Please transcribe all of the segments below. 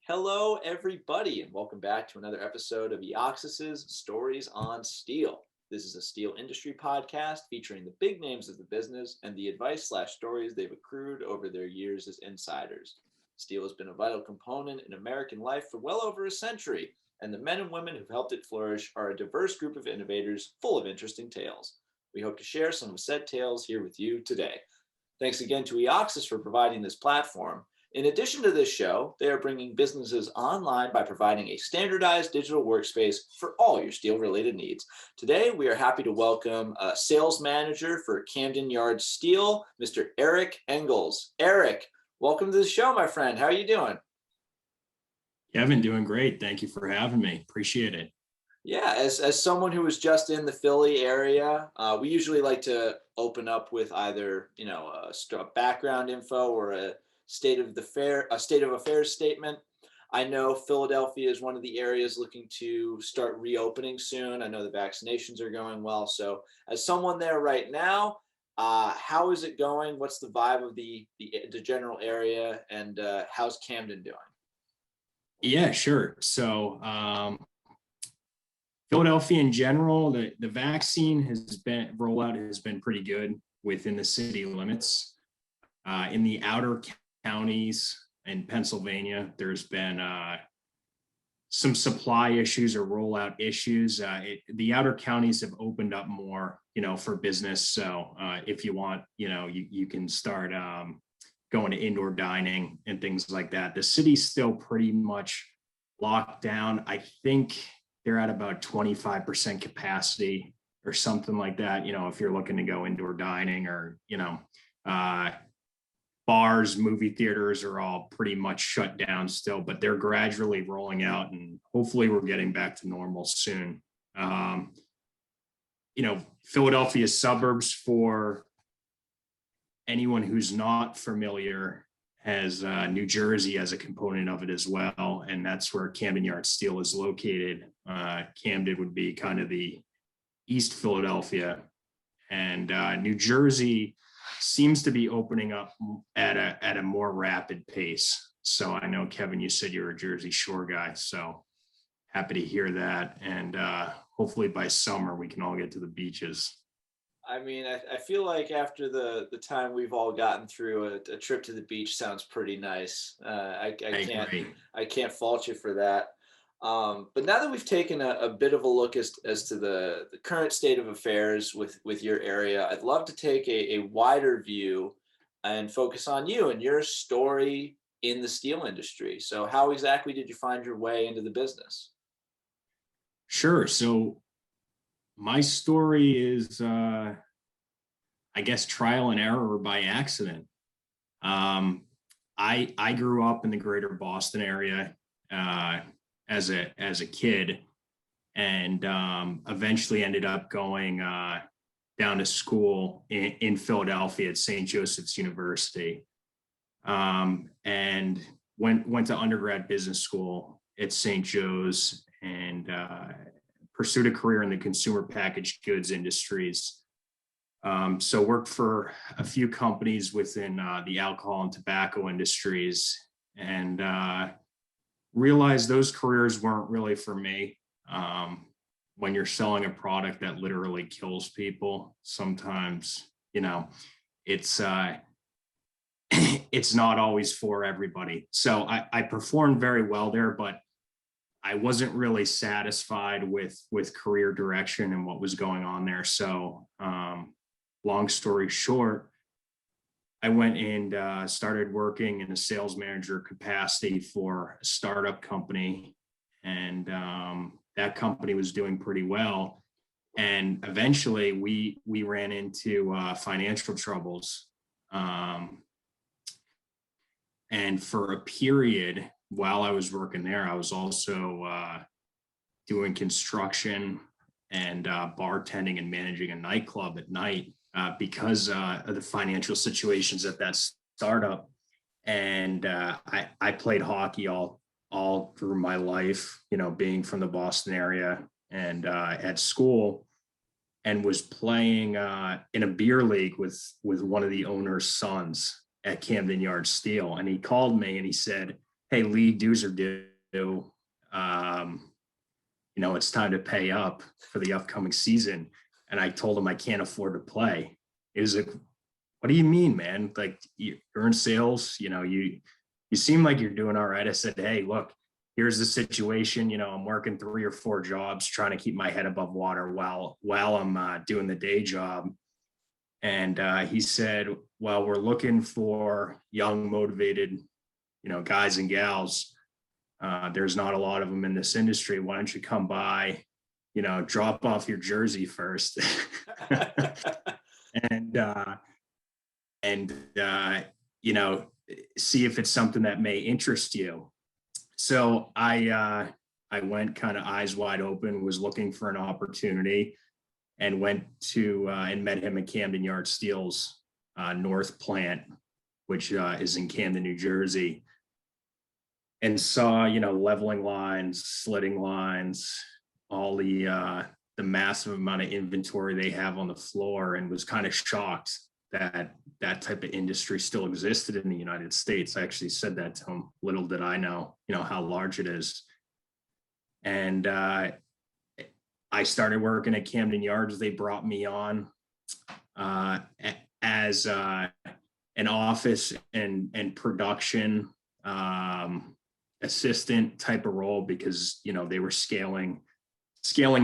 Hello, everybody, and welcome back to another episode of EOXS's Stories on Steel. This is a steel industry podcast featuring the big names of the business and the advice/stories they've accrued over their years as insiders. Steel has been a vital component in American life for well over a century, and the men and women who've helped it flourish are a diverse group of innovators full of interesting tales. We hope to share some of said tales here with you today. Thanks again to EOXS for providing this platform. In addition to this show, they are bringing businesses online by providing a standardized digital workspace for all your steel-related needs. Today, we are happy to welcome a sales manager for Camden Yards Steel, Mr. Eric Engels. Eric, welcome to the show, my friend. How are you doing? Kevin, doing great. Thank you for having me. Appreciate it. Yeah, as someone who was just in the Philly area, we usually like to open up with either a background info or a state of affairs statement. I know Philadelphia is one of the areas looking to start reopening soon. I know the vaccinations are going well. So, as someone there right now, how is it going? What's the vibe of the general area, and how's Camden doing? Yeah, sure. So, Philadelphia in general, the vaccine rollout has been pretty good within the city limits. In the outer counties in Pennsylvania, there's been some supply issues or rollout issues. The outer counties have opened up more, for business. So if you want, you can start going to indoor dining and things like that. The city's still pretty much locked down. I think they're at about 25% capacity or something like that. If you're looking to go indoor dining or, bars, movie theaters are all pretty much shut down still, but they're gradually rolling out and hopefully we're getting back to normal soon. Philadelphia suburbs, for anyone who's not familiar, has New Jersey as a component of it as well. And that's where Camden Yards Steel is located. Camden would be kind of the East Philadelphia, and New Jersey seems to be opening up at a more rapid pace. So I know, Kevin, you said you're a Jersey Shore guy, so happy to hear that. And hopefully by summer we can all get to the beaches. I mean, I feel like after the time we've all gotten through, a trip to the beach sounds pretty nice. I can't fault you for that. But now that we've taken a bit of a look as to the current state of affairs with your area, I'd love to take a wider view and focus on you and your story in the steel industry. So how exactly did you find your way into the business? Sure. So my story is, I guess, trial and error or by accident. I grew up in the greater Boston area as a kid, and eventually ended up going down to school in Philadelphia at St. Joseph's University, and went to undergrad business school at St. Joe's, and pursued a career in the consumer packaged goods industries. So worked for a few companies within the alcohol and tobacco industries, and realized those careers weren't really for me. When you're selling a product that literally kills people, sometimes, it's it's not always for everybody. So I performed very well there, but I wasn't really satisfied with career direction and what was going on there. So long story short, I went and started working in a sales manager capacity for a startup company. And that company was doing pretty well. And eventually we ran into financial troubles. And for a period while I was working there, I was also doing construction and bartending and managing a nightclub at night because of the financial situations at that startup. And I played hockey all through my life, being from the Boston area and at school, and was playing in a beer league with one of the owner's sons at Camden Yards Steel. And he called me and he said, hey, league dues are due. It's time to pay up for the upcoming season. And I told him I can't afford to play. He was like, what do you mean, man? Like, you're in sales, you seem like you're doing all right. I said, hey, look, here's the situation. I'm working 3 or 4 jobs trying to keep my head above water while I'm doing the day job. And he said, well, we're looking for young, motivated, guys and gals. There's not a lot of them in this industry. Why don't you come by, drop off your jersey first and see if it's something that may interest you. So I went kind of eyes wide open, was looking for an opportunity, and went to and met him at Camden Yards Steel's North Plant, which is in Camden, New Jersey, and saw, leveling lines, slitting lines, all the massive amount of inventory they have on the floor, and was kind of shocked that that type of industry still existed in the United States. I actually said that to him. Little did I know, how large it is. And I started working at Camden Yards. They brought me on as an office and production assistant type of role, because they were scaling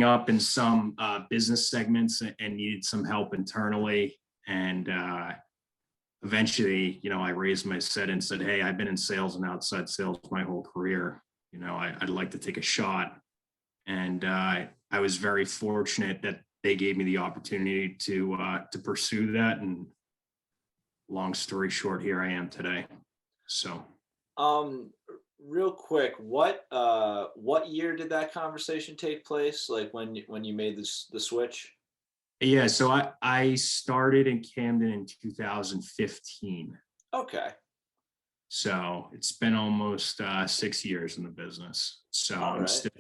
up in some business segments and needed some help internally. And eventually, I raised my head and said, hey, I've been in sales and outside sales my whole career. I'd like to take a shot. And I was very fortunate that they gave me the opportunity to pursue that. And long story short, here I am today. So, real quick, what year did that conversation take place? Like when you made the switch? Yeah, so I started in Camden in 2015. Okay. So it's been almost 6 years in the business. So I'm still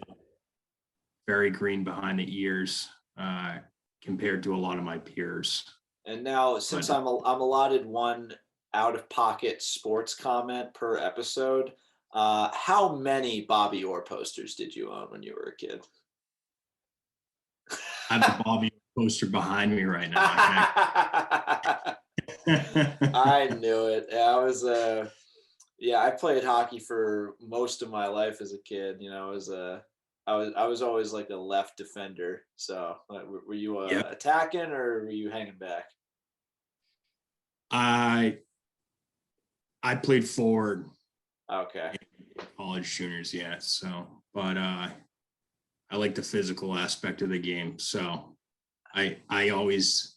very green behind the ears compared to a lot of my peers. And now, since I'm allotted one out-of-pocket sports comment per episode, how many Bobby Orr posters did you own when you were a kid? I have a Bobby Orr poster behind me right now. I knew it. I played hockey for most of my life as a kid. I was always like a left defender. So were you attacking, or were you hanging back? I played forward. Okay. College juniors, yeah. So, but I like the physical aspect of the game. So I always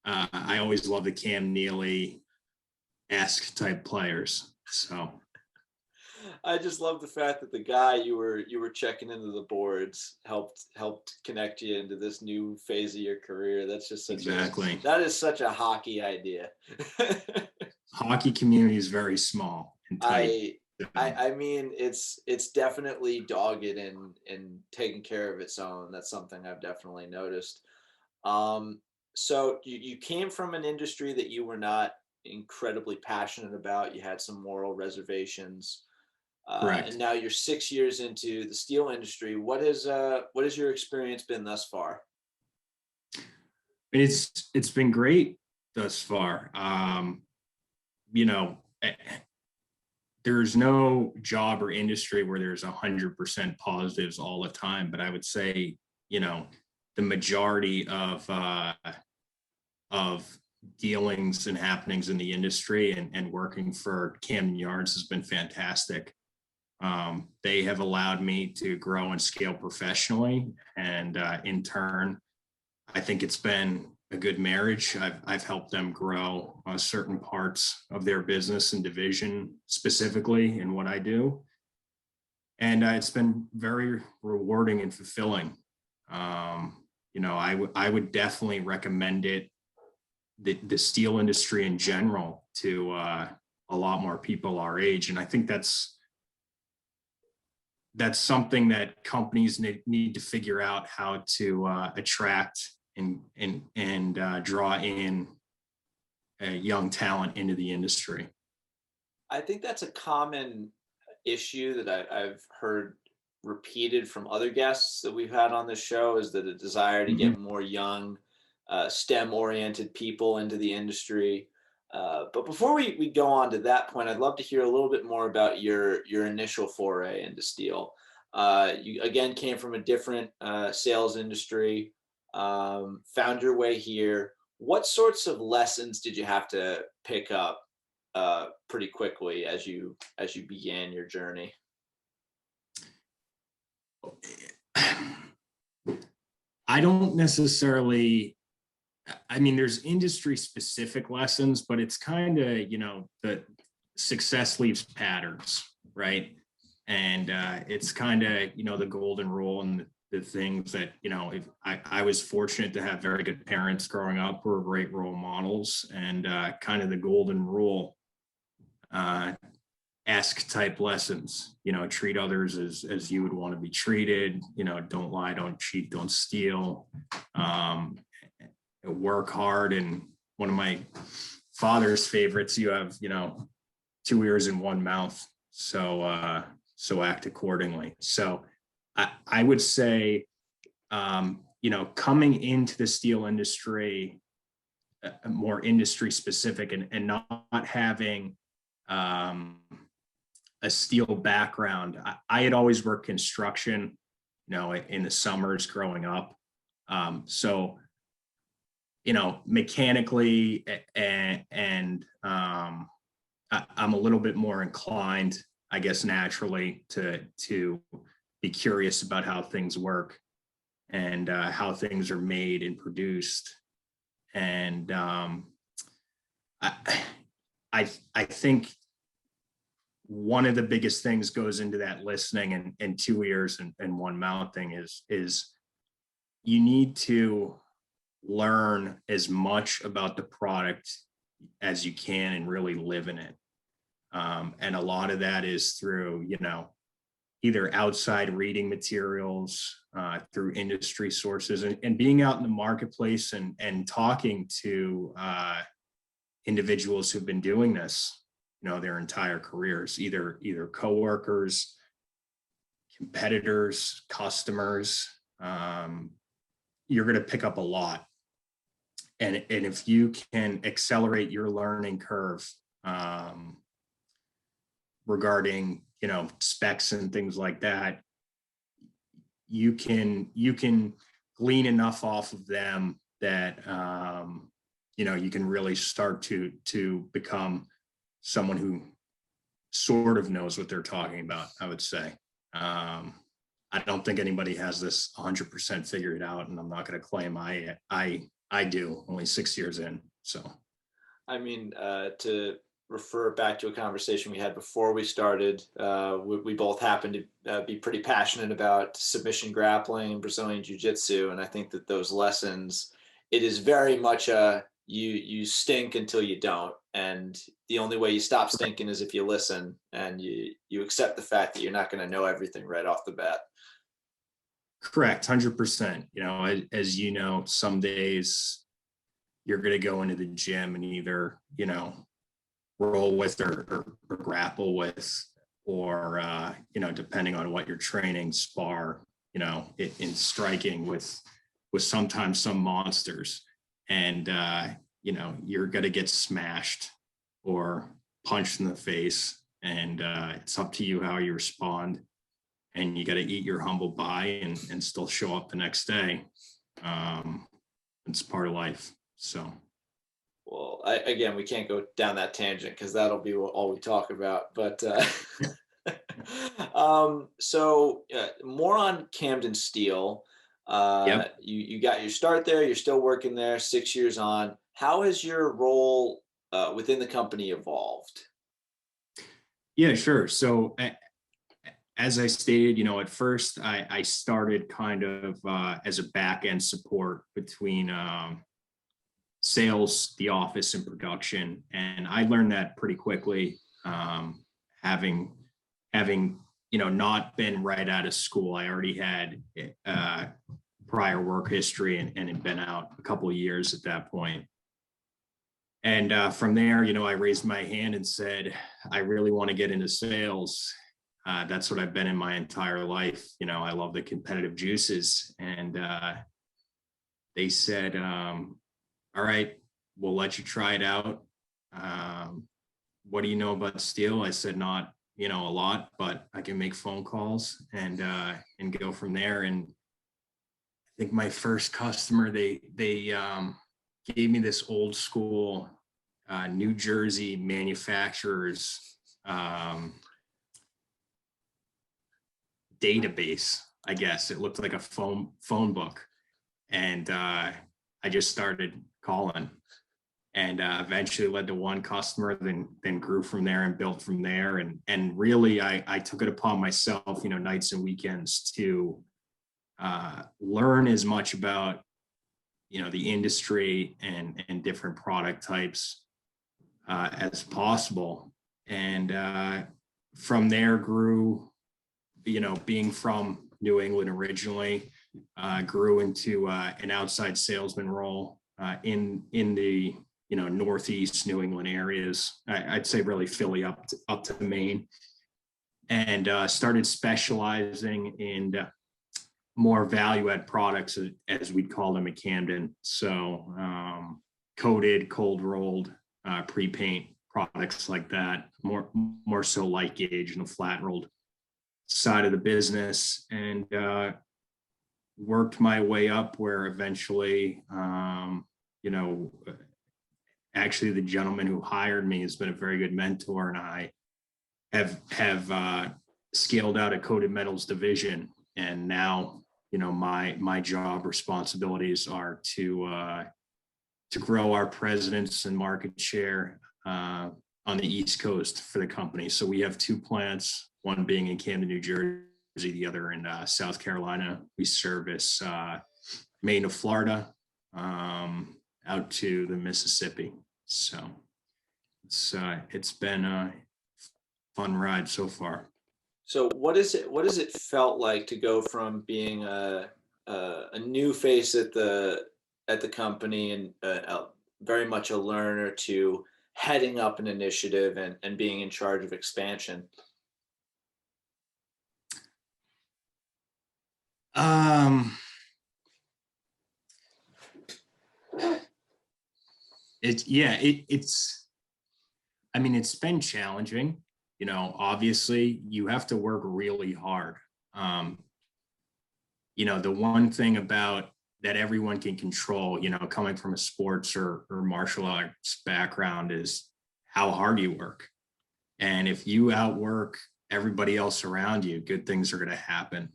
love the Cam Neely-esque type players. So I just love the fact that the guy you were checking into the boards helped connect you into this new phase of your career. That's just that is such a hockey idea. Hockey community is very small and tight. I mean, it's definitely dogged and taking care of its own. That's something I've definitely noticed. So you came from an industry that you were not incredibly passionate about. You had some moral reservations. Correct. And now you're 6 years into the steel industry. What has your experience been thus far? It's been great thus far. There's no job or industry where there's 100% positives all the time, but I would say, the majority of dealings and happenings in the industry and working for Camden Yards has been fantastic. They have allowed me to grow and scale professionally, and in turn, I think it's been a good marriage. I've helped them grow certain parts of their business and division, specifically in what I do, and it's been very rewarding and fulfilling. I would definitely recommend it, the steel industry in general, to a lot more people our age, and I think that's something that companies need to figure out, how to attract and draw in young talent into the industry. I think that's a common issue that I've heard repeated from other guests that we've had on this show is that a desire to Mhm. get more young, STEM-oriented people into the industry. But before we go on to that point, I'd love to hear a little bit more about your initial foray into steel. You again came from a different sales industry, found your way here. What sorts of lessons did you have to pick up pretty quickly as you began your journey? I don't necessarily, I mean, there's industry specific lessons, but it's kind of, the success leaves patterns, right? And it's kind of, the golden rule and the things that, if I was fortunate to have very good parents growing up who were great role models, and kind of the golden rule uh, esque type lessons, treat others as you would want to be treated, don't lie, don't cheat, don't steal, um, work hard. And one of my father's favorites, you have, two ears and one mouth. So act accordingly. So I would say, coming into the steel industry, more industry specific, and not having a steel background. I had always worked construction, in the summers growing up. So, mechanically and I'm a little bit more inclined, I guess, naturally to be curious about how things work and how things are made and produced. And I, I think one of the biggest things goes into that listening and two ears and one mouth thing is you need to learn as much about the product as you can and really live in it. And a lot of that is through, either outside reading materials, through industry sources, and being out in the marketplace and talking to individuals who've been doing this, their entire careers, either coworkers, competitors, customers. You're going to pick up a lot. And if you can accelerate your learning curve regarding, specs and things like that, you can glean enough off of them that you can really start to become someone who sort of knows what they're talking about, I would say. I don't think anybody has this 100% figured out, and I'm not going to claim I do, only 6 years in. So, I mean, to refer back to a conversation we had before we started, we both happen to be pretty passionate about submission grappling and Brazilian jiu-jitsu. And I think that those lessons, it is very much you stink until you don't. And the only way you stop stinking is if you listen and you accept the fact that you're not going to know everything right off the bat. correct, 100%. As some days you're going to go into the gym and either, roll with or grapple with, or, depending on what you're training, spar, in striking with sometimes some monsters. And, you're going to get smashed or punched in the face. And it's up to you how you respond. And you got to eat your humble pie and still show up the next day. It's part of life. So, well, again, we can't go down that tangent because that'll be all we talk about. But more on Camden Steel. yep. You got your start there. You're still working there 6 years on. How has your role within the company evolved? Yeah, sure. So, as I stated, at first I started kind of as a back end support between sales, the office, and production, and I learned that pretty quickly. Having not been right out of school, I already had prior work history and had been out a couple of years at that point. And from there, I raised my hand and said, I really want to get into sales. That's what I've been in my entire life. I love the competitive juices. And they said, all right, we'll let you try it out. What do you know about steel? I said, not, a lot, but I can make phone calls and go from there. And I think my first customer, they gave me this old school New Jersey manufacturers database. I guess it looked like a phone book, and I just started calling, and eventually led to one customer, then grew from there and built from there. And really, I took it upon myself, nights and weekends to learn as much about the industry and different product types as possible. And from there grew, being from New England originally, grew into an outside salesman role in the Northeast New England areas. I'd say really Philly up to Maine, and started specializing in more value add products, as we'd call them at Camden. So coated, cold rolled, pre-paint products like that, more so light gauge and the flat rolled side of the business, and worked my way up where eventually, actually the gentleman who hired me has been a very good mentor, and I have scaled out a coated metals division. And now, my job responsibilities are to grow our presence and market share on the East Coast for the company. So we have two plants, one being in Camden, New Jersey, the other in South Carolina. We service Maine to Florida, out to the Mississippi. So it's been a fun ride so far. So what does it felt like to go from being a new face at the company and very much a learner to heading up an initiative and being in charge of expansion? It's been challenging. Obviously you have to work really hard. The one thing about that everyone can control, coming from a sports or martial arts background, is how hard you work. And if you outwork everybody else around you, good things are going to happen.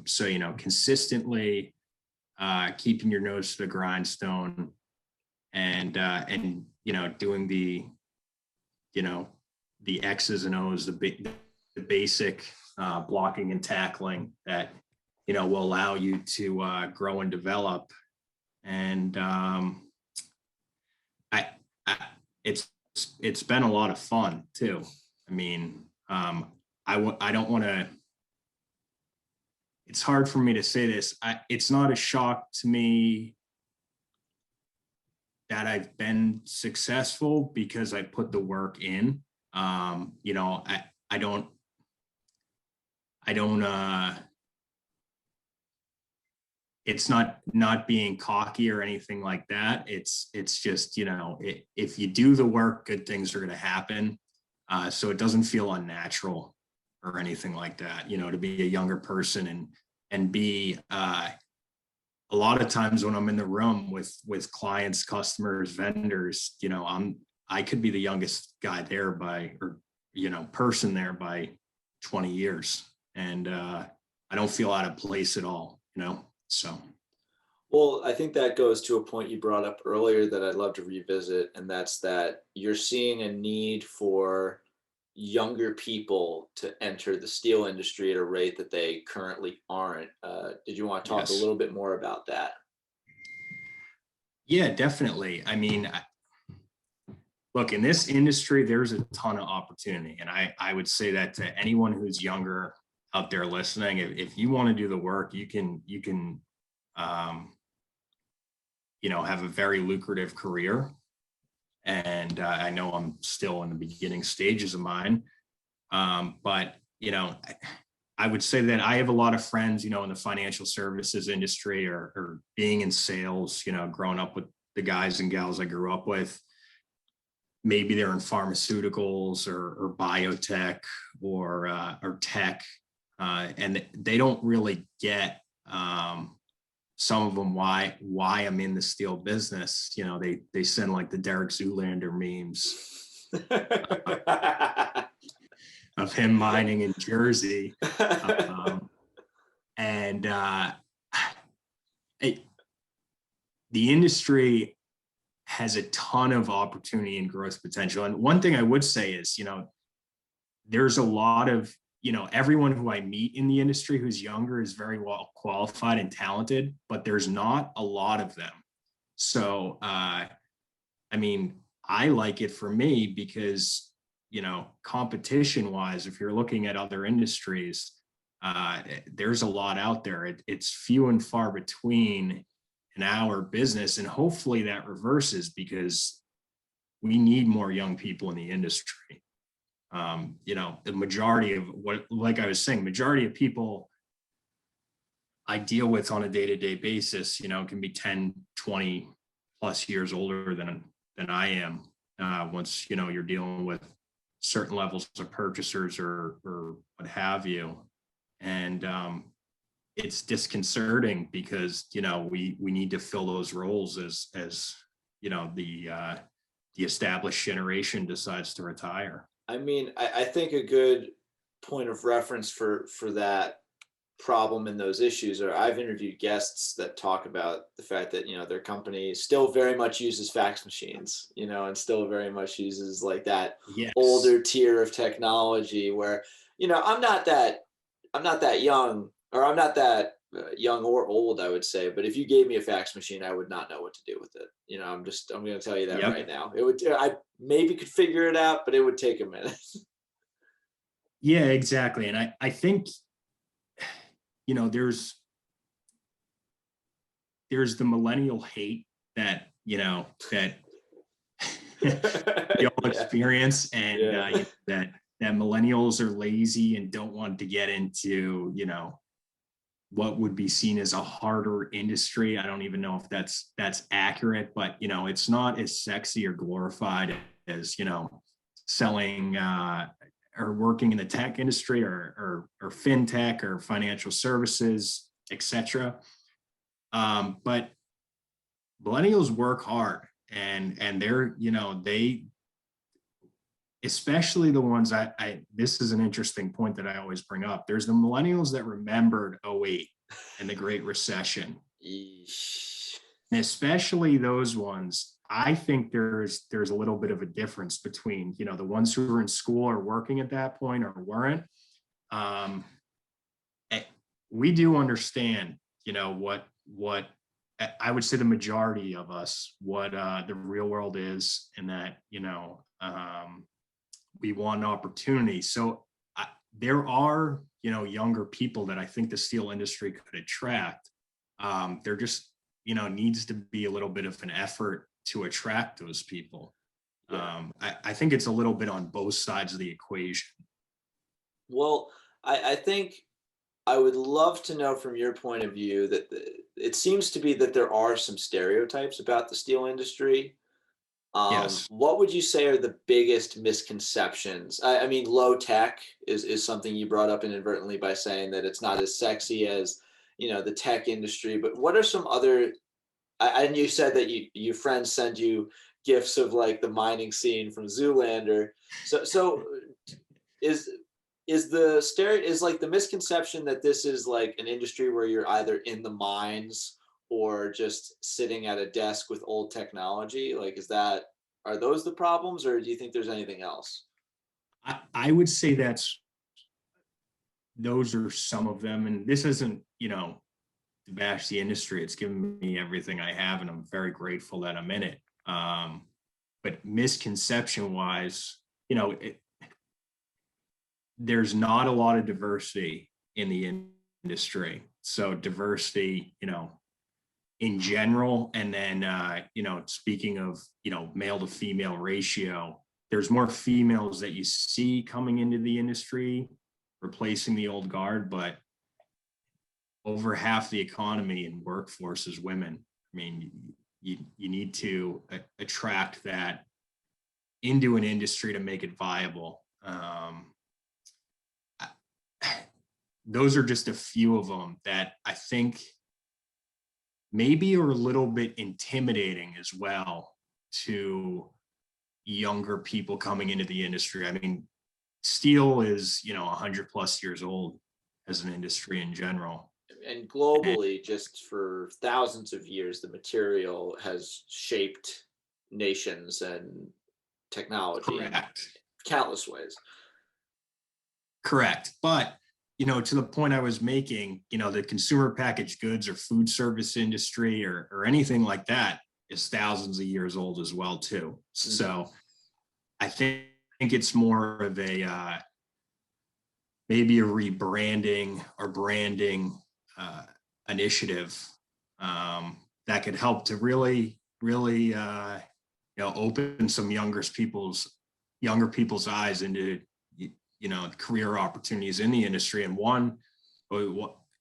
So, consistently keeping your nose to the grindstone and doing the X's and O's, the basic blocking and tackling that, will allow you to grow and develop. And it's been a lot of fun too. I don't want to, it's hard for me to say this. It's not a shock to me that I've been successful because I put the work in. I don't it's not being cocky or anything like that. It's just, if you do the work, good things are going to happen. So it doesn't feel unnatural or anything like that, to be a younger person and be, a lot of times when I'm in the room with clients, customers, vendors, I could be the youngest guy there person there by 20 years. And I don't feel out of place at all, so. Well, I think that goes to a point you brought up earlier that I'd love to revisit, and that's that you're seeing a need for younger people to enter the steel industry at a rate that they currently aren't. Did you want to talk Yes. a little bit more about that? Yeah, definitely. Look, in this industry, there's a ton of opportunity. And I would say that to anyone who's younger out there listening, if you want to do the work, you can have a very lucrative career. And I know I'm still in the beginning stages of mine. But you know, I would say that I have a lot of friends, you know, in the financial services industry or being in sales, you know, growing up with the guys and gals I grew up with. Maybe they're in pharmaceuticals or biotech or tech, and they don't really get some of them why I'm in the steel business. You know, they send like the Derek Zoolander memes of him mining in Jersey. And the industry has a ton of opportunity and growth potential. And one thing I would say is, you know, there's a lot of, you know, everyone who I meet in the industry who's younger is very well qualified and talented, but there's not a lot of them. So, I mean, I like it for me because, you know, competition wise, if you're looking at other industries, there's a lot out there. It's few and far between in our business, and hopefully that reverses because we need more young people in the industry. You know, the majority of what, like I was saying, majority of people I deal with on a day-to-day basis, you know, can be 10, 20 plus years older than I am. Once, you know, you're dealing with certain levels of purchasers or what have you. And it's disconcerting because, you know, we need to fill those roles as you know, the established generation decides to retire. I mean, I think a good point of reference for that problem and those issues are I've interviewed guests that talk about the fact that, you know, their company still very much uses fax machines, you know, and still very much uses like that Yes. older tier of technology where, you know, I'm not that young, or I'm not that young or old, I would say, but if you gave me a fax machine, I would not know what to do with it. You know, I'm going to tell you that Yep. right now. I maybe could figure it out, but it would take a minute. Yeah, exactly. And I think, you know, there's the millennial hate that, you know, that we all experience, and you know, that millennials are lazy and don't want to get into, you know, what would be seen as a harder industry. I don't even know if that's accurate, but, you know, it's not as sexy or glorified as, you know, selling or working in the tech industry or fintech or financial services, etc. But millennials work hard, and they're, you know, they, especially the ones this is an interesting point that I always bring up. There's the millennials that remembered 08 and the Great Recession. And especially those ones, I think there's a little bit of a difference between, you know, the ones who were in school or working at that point or weren't. We do understand, you know, what I would say the majority of us, what the real world is, and that, you know, we want an opportunity. So there are, you know, younger people that I think the steel industry could attract. There just, you know, needs to be a little bit of an effort to attract those people. I think it's a little bit on both sides of the equation. Well, I think I would love to know from your point of view that it seems to be that there are some stereotypes about the steel industry. Yes. What would you say are the biggest misconceptions? I mean, low tech is something you brought up inadvertently by saying that it's not as sexy as, you know, the tech industry. But what are some other? And you said that your friends send you gifts of like the mining scene from Zoolander. So is like the misconception that this is like an industry where you're either in the mines or just sitting at a desk with old technology? Like, are those the problems, or do you think there's anything else? I would say those are some of them. And this isn't, you know, to bash the industry. It's given me everything I have, and I'm very grateful that I'm in it. But misconception wise, you know, there's not a lot of diversity in the industry. So diversity, you know, in general, and then you know, speaking of, you know, male to female ratio, there's more females that you see coming into the industry replacing the old guard, but over half the economy and workforce is women. I mean, you need to attract that into an industry to make it viable. Those are just a few of them that I think maybe are a little bit intimidating as well to younger people coming into the industry. I mean, steel is, 100 plus years old as an industry in general. And globally, just for thousands of years, the material has shaped nations and technology in countless ways. Correct. But, to the point I was making, the consumer packaged goods or food service industry or anything like that is thousands of years old as well, too. Mm-hmm. So I think it's more of a maybe a rebranding or branding initiative that could help to really open some younger people's eyes into career opportunities in the industry. And one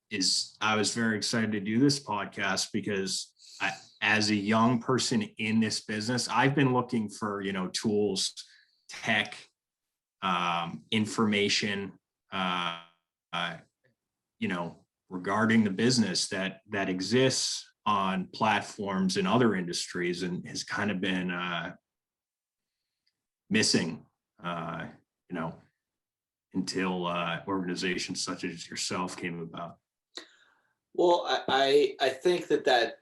is I was very excited to do this podcast because as a young person in this business, I've been looking for tools, tech, information, regarding the business that exists on platforms in other industries and has kind of been missing, until organizations such as yourself came about. Well, I think that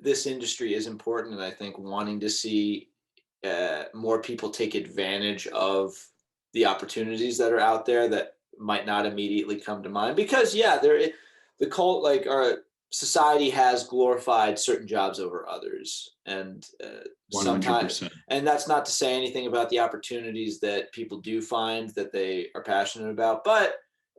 this industry is important, and I think wanting to see more people take advantage of the opportunities that are out there that might not immediately come to mind, because our society has glorified certain jobs over others, and 100%. And that's not to say anything about the opportunities that people do find that they are passionate about, but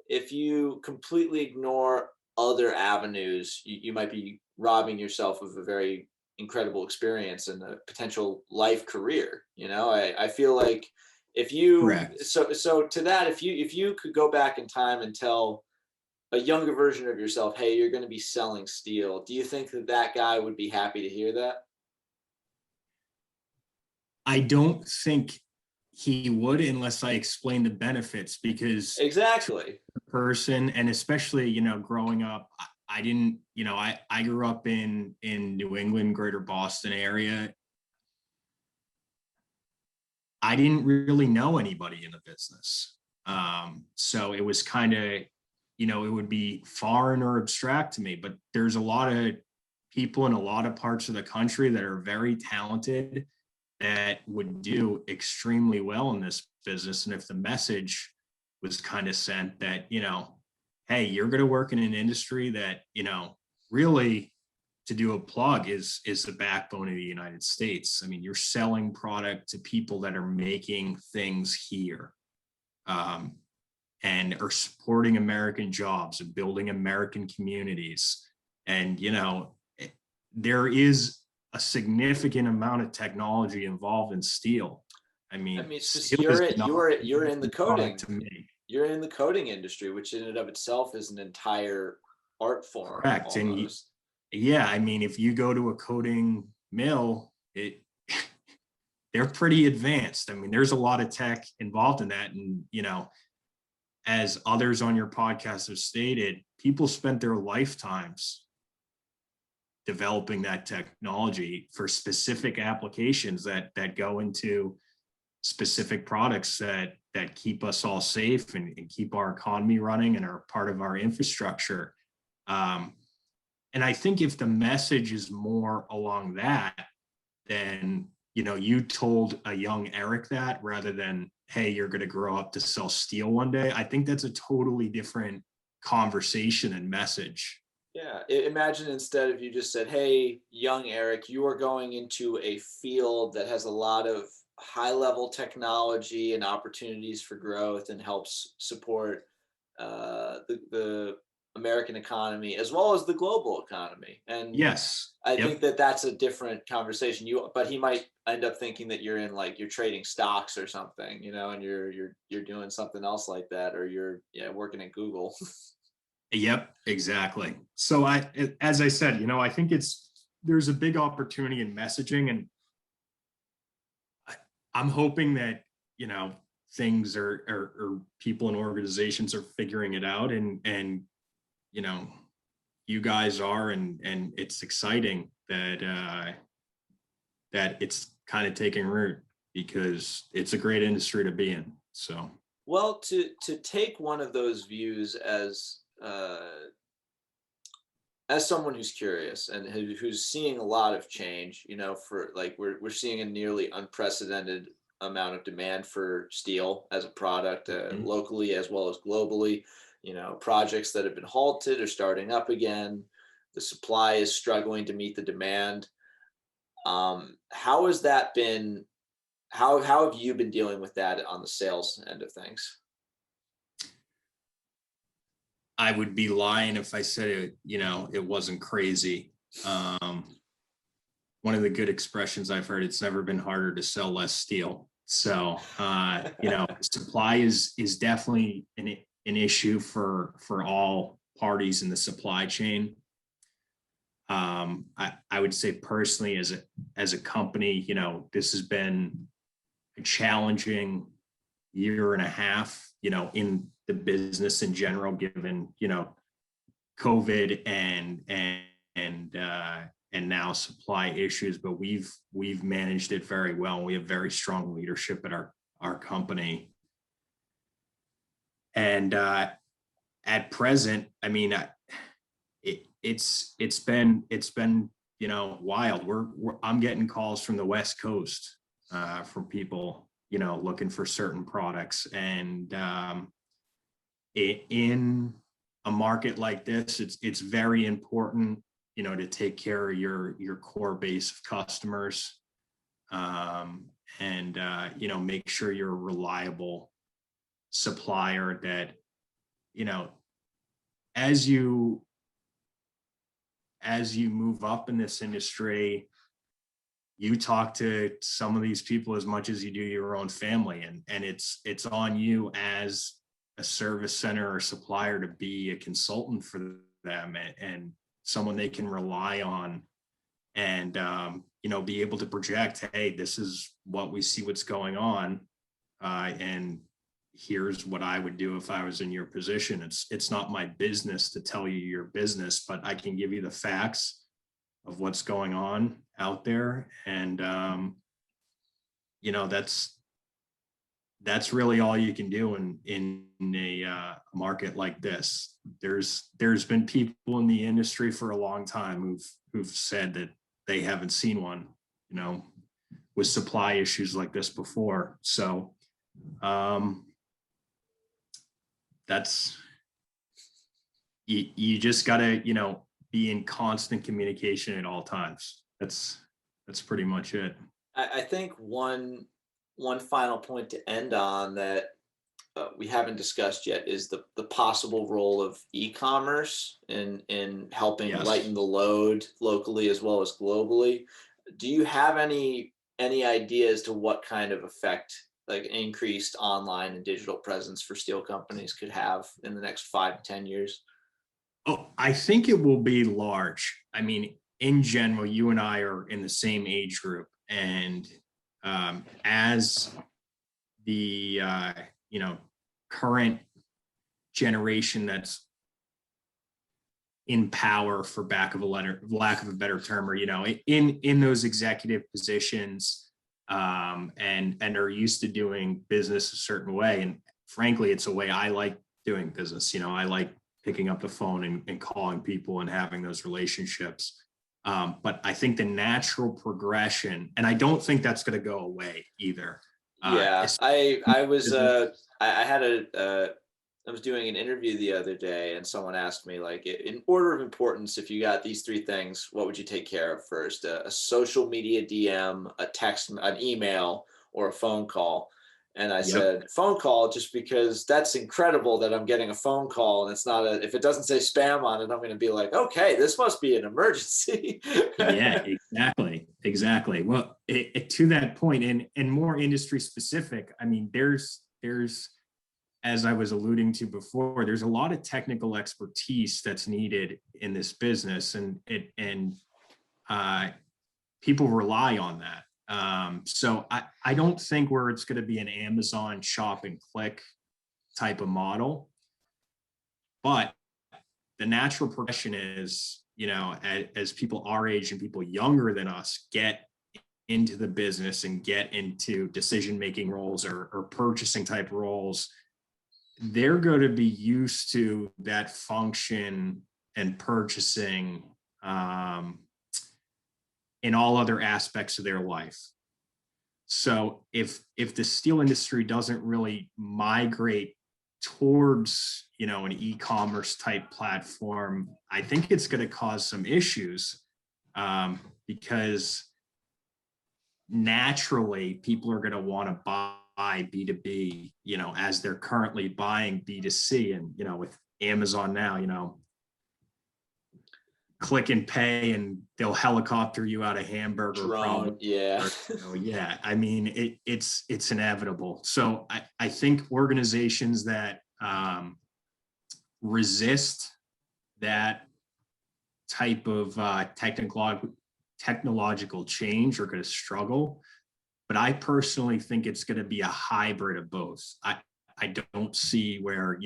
if you completely ignore other avenues, you might be robbing yourself of a very incredible experience and a potential life career. I feel like if you Correct. so to that, if you could go back in time and tell a younger version of yourself, hey, you're going to be selling steel, do you think that guy would be happy to hear that? I don't think he would, unless I explain the benefits, because exactly the person, and especially, growing up, I didn't, I grew up in New England, greater Boston area. I didn't really know anybody in the business. So it was kind of, it would be foreign or abstract to me, but there's a lot of people in a lot of parts of the country that are very talented that would do extremely well in this business. And if the message was kind of sent that, hey, you're going to work in an industry that, really, to do a plug, is the backbone of the United States. I mean, you're selling product to people that are making things here, and are supporting American jobs and building American communities. And, there is a significant amount of technology involved in steel. I mean it's just you're in the coding to me. You're in the coding industry, which in and of itself is an entire art form. Correct. Almost. And I mean, if you go to a coding mill, they're pretty advanced. I mean, there's a lot of tech involved in that. And, as others on your podcast have stated, people spent their lifetimes developing that technology for specific applications that go into specific products that keep us all safe and keep our economy running and are part of our infrastructure. And I think if the message is more along that, then, you told a young Eric that rather than, hey, you're going to grow up to sell steel one day, I think that's a totally different conversation and message. Yeah. Imagine instead if you just said, hey, young Eric, you are going into a field that has a lot of high-level technology and opportunities for growth and helps support the American economy as well as the global economy. And yes, I think that that's a different conversation. But he might end up thinking that you're in like you're trading stocks or something, and you're doing something else like that, or you're working at Google. Yep, exactly. So as I said, I think there's a big opportunity in messaging, and I'm hoping that, things or people and organizations are figuring it out, and, you guys are, and it's exciting that it's kind of taking root, because it's a great industry to be in. So, Well, to take one of those views as someone who's curious and who's seeing a lot of change, for like we're seeing a nearly unprecedented amount of demand for steel as a product, mhm. locally as well as globally. Projects that have been halted are starting up again. The supply is struggling to meet the demand. How has that been? How have you been dealing with that on the sales end of things? I would be lying if I said it wasn't crazy. One of the good expressions I've heard, it's never been harder to sell less steel. So, supply is definitely an issue for all parties in the supply chain. I would say personally, as a company, this has been a challenging year and a half, in the business in general, given, COVID and now supply issues, but we've managed it very well. We have very strong leadership at our company. And at present, I mean, it's been wild. I'm getting calls from the West Coast from people looking for certain products, and in a market like this, it's very important to take care of your core base of customers, and make sure you're a reliable supplier that you know as you move up in this industry, you talk to some of these people as much as you do your own family, and it's on you as a service center or supplier to be a consultant for them, and someone they can rely on, and be able to project, hey, this is what we see, what's going on, and here's what I would do if I was in your position. It's not my business to tell you your business, but I can give you the facts of what's going on out there. And, that's really all you can do in a market like this. There's been people in the industry for a long time who've said that they haven't seen one, with supply issues like this before. So, that's, you just gotta, be in constant communication at all times. That's pretty much it. I think one final point to end on that we haven't discussed yet is the possible role of e-commerce in helping Yes. lighten the load locally as well as globally. Do you have any idea as to what kind of effect like increased online and digital presence for steel companies could have in the next 5 to 10 years? Oh, I think it will be large. I mean, in general, you and I are in the same age group, and as the current generation that's in power, for lack of a better term, or in those executive positions, and are used to doing business a certain way, and frankly, it's a way I like doing business. I like picking up the phone and calling people and having those relationships. But I think the natural progression, and I don't think that's going to go away either. Yeah, I was I had I was doing an interview the other day, and someone asked me, like, in order of importance, if you got these three things, what would you take care of first? A social media DM, a text, an email, or a phone call? And I Yep. said, phone call, just because that's incredible that I'm getting a phone call and it's not if it doesn't say spam on it, I'm going to be like, okay, this must be an emergency. Yeah, exactly. Well, to that point, and more industry specific, I mean, there's, as I was alluding to before, there's a lot of technical expertise that's needed in this business, and people rely on that. So I don't think where it's going to be an Amazon shop and click type of model, but the natural progression is, as people our age and people younger than us get into the business and get into decision-making roles or purchasing type roles, they're going to be used to that function and purchasing in all other aspects of their life. So if the steel industry doesn't really migrate towards, an e-commerce type platform, I think it's going to cause some issues, because naturally people are going to want to buy B2B, as they're currently buying B2C. And, with Amazon now, click and pay and they'll helicopter you out of Hamburg or Drone, yeah. Yeah, I mean, it's inevitable. So I think organizations that resist that type of technological change are going to struggle. But I personally think it's going to be a hybrid of both. I don't see where,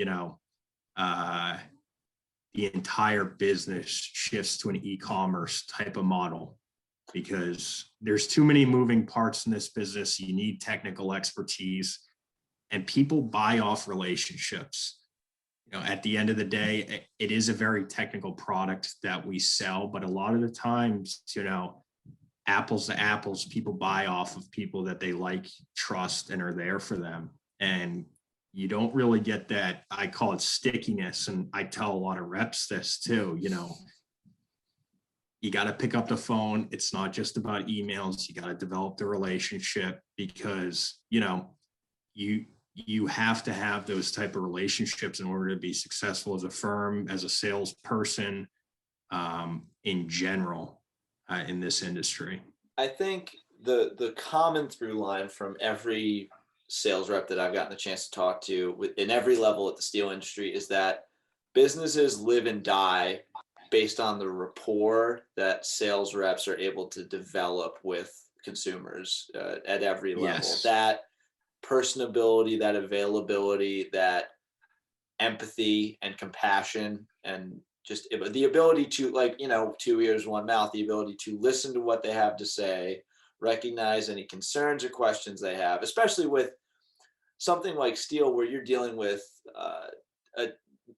the entire business shifts to an e-commerce type of model, because there's too many moving parts in this business. You need technical expertise, and people buy off relationships. At the end of the day, it is a very technical product that we sell, but a lot of the times, apples to apples, people buy off of people that they like, trust, and are there for them. And you don't really get that, I call it stickiness. And I tell a lot of reps this too, you got to pick up the phone. It's not just about emails. You got to develop the relationship, because, you have to have those type of relationships in order to be successful as a firm, as a salesperson, in general, in this industry. I think the common through line from every sales rep that I've gotten the chance to talk to in every level at the steel industry is that businesses live and die based on the rapport that sales reps are able to develop with consumers at every level. Yes. That personability, that availability, that empathy and compassion, and just the ability to, like, 2 ears, 1 mouth, the ability to listen to what they have to say, recognize any concerns or questions they have, especially with something like steel, where you're dealing with a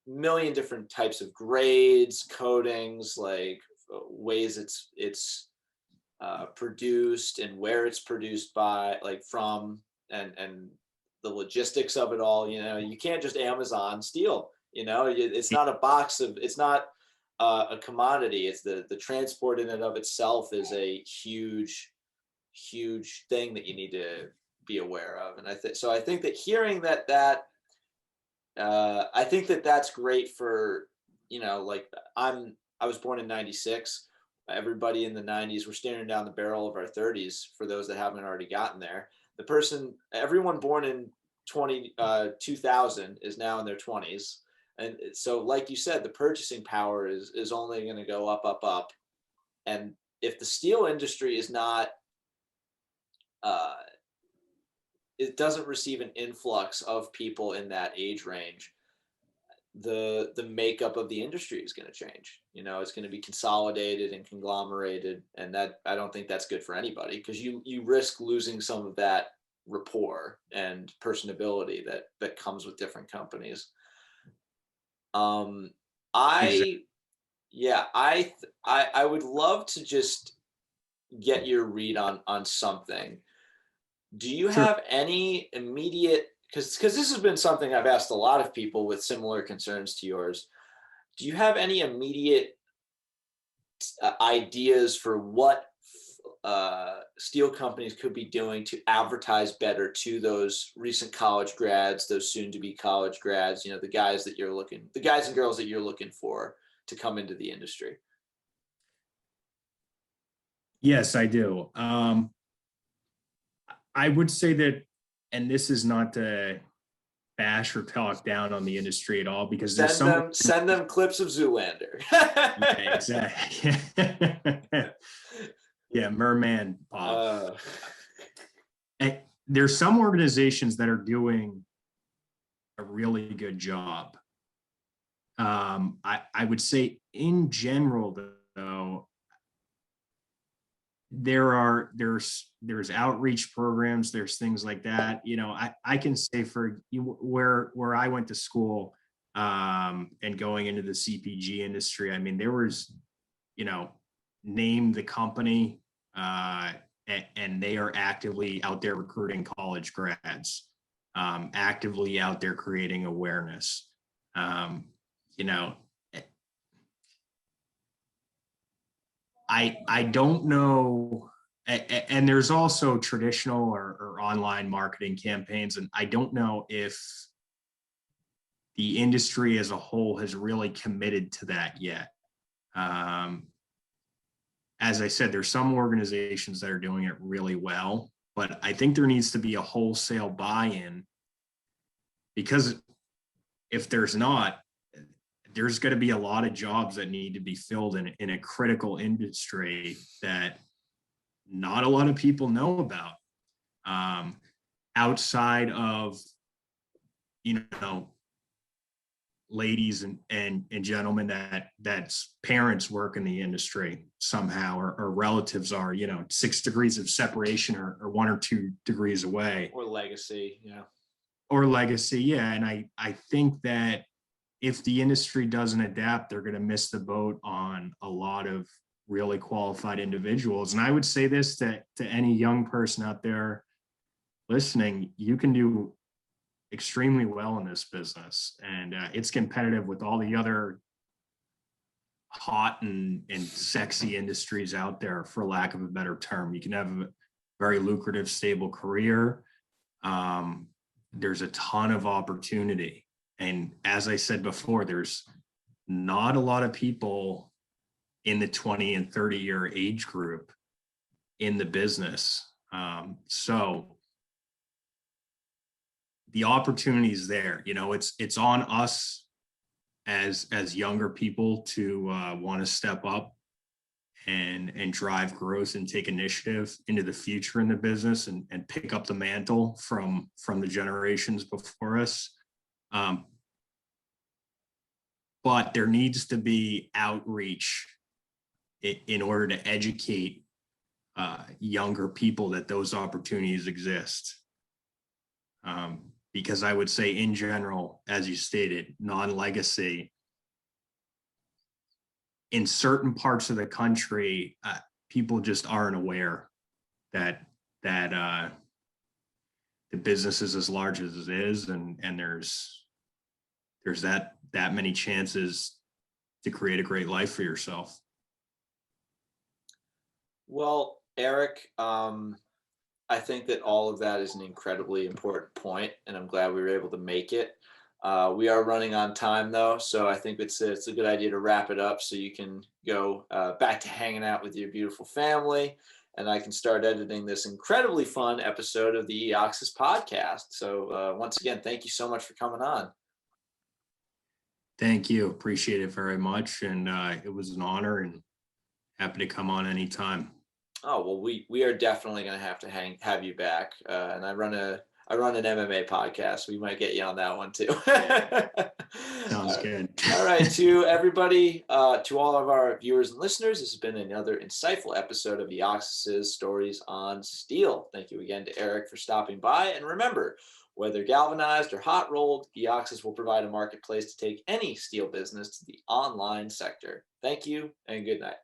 million different types of grades, coatings, like ways it's produced and where it's produced by, like, from, and the logistics of it all. You can't just Amazon steel. It's not a box of, it's not a commodity. It's the transport in and of itself is a huge thing that you need to be aware of. And I think that hearing that I think that that's great for, like, I was born in 96. Everybody in the 90s were staring down the barrel of our 30s, for those that haven't already gotten there. Everyone born in 2000 is now in their 20s. And so, like you said, the purchasing power is only going to go up, up, up. And if the steel industry is not, it doesn't receive an influx of people in that age range, the makeup of the industry is going to change. It's going to be consolidated and conglomerated, and that, I don't think that's good for anybody, because you risk losing some of that rapport and personability that comes with different companies. I would love to just get your read on something. Do you have any immediate, because this has been something I've asked a lot of people with similar concerns to yours. Do you have any immediate ideas for what steel companies could be doing to advertise better to those recent college grads, those soon to be college grads, the guys and girls that you're looking for to come into the industry? Yes, I do. I would say that, and this is not to bash or talk down on the industry at all, because there's send them clips of Zoolander. Yeah, exactly. Yeah, Merman Bob. There's some organizations that are doing a really good job. I would say in general, though, there's outreach programs, there's things like that. I can say for you, where I went to school, and going into the CPG industry, I mean, there was, name the company, and they are actively out there recruiting college grads, actively out there creating awareness. I don't know, and there's also traditional or online marketing campaigns, and I don't know if the industry as a whole has really committed to that yet. As I said, there's some organizations that are doing it really well, but I think there needs to be a wholesale buy-in, because if there's not, there's going to be a lot of jobs that need to be filled in a critical industry that not a lot of people know about, outside of, ladies and gentlemen that's parents work in the industry somehow, or relatives are, 6 degrees of separation or 1 or 2 degrees away, or legacy. Yeah. And I think that if the industry doesn't adapt, they're going to miss the boat on a lot of really qualified individuals. And I would say this to any young person out there listening: you can do extremely well in this business, and it's competitive with all the other hot and sexy industries out there, for lack of a better term. You can have a very lucrative, stable career. There's a ton of opportunity. And as I said before, there's not a lot of people in the 20 and 30-year age group in the business. So the opportunity is there. It's on us as younger people to want to step up and drive growth and take initiative into the future in the business, and pick up the mantle from the generations before us. But there needs to be outreach in order to educate younger people that those opportunities exist. Because I would say, in general, as you stated, non-legacy, in certain parts of the country, people just aren't aware that the business is as large as it is, and there's that many chances to create a great life for yourself. Well, Eric, I think that all of that is an incredibly important point, and I'm glad we were able to make it. We are running on time, though, so I think it's a good idea to wrap it up so you can go back to hanging out with your beautiful family, and I can start editing this incredibly fun episode of the EOXS podcast. So once again, thank you so much for coming on. Thank you. Appreciate it very much. And it was an honor, and happy to come on anytime. Oh, well, we are definitely going to have you back. And I run an MMA podcast. We might get you on that one too. Sounds good. All right. To everybody, to all of our viewers and listeners, this has been another insightful episode of EOXS's Stories on Steel. Thank you again to Eric for stopping by. And remember, whether galvanized or hot rolled, EOXS will provide a marketplace to take any steel business to the online sector. Thank you and good night.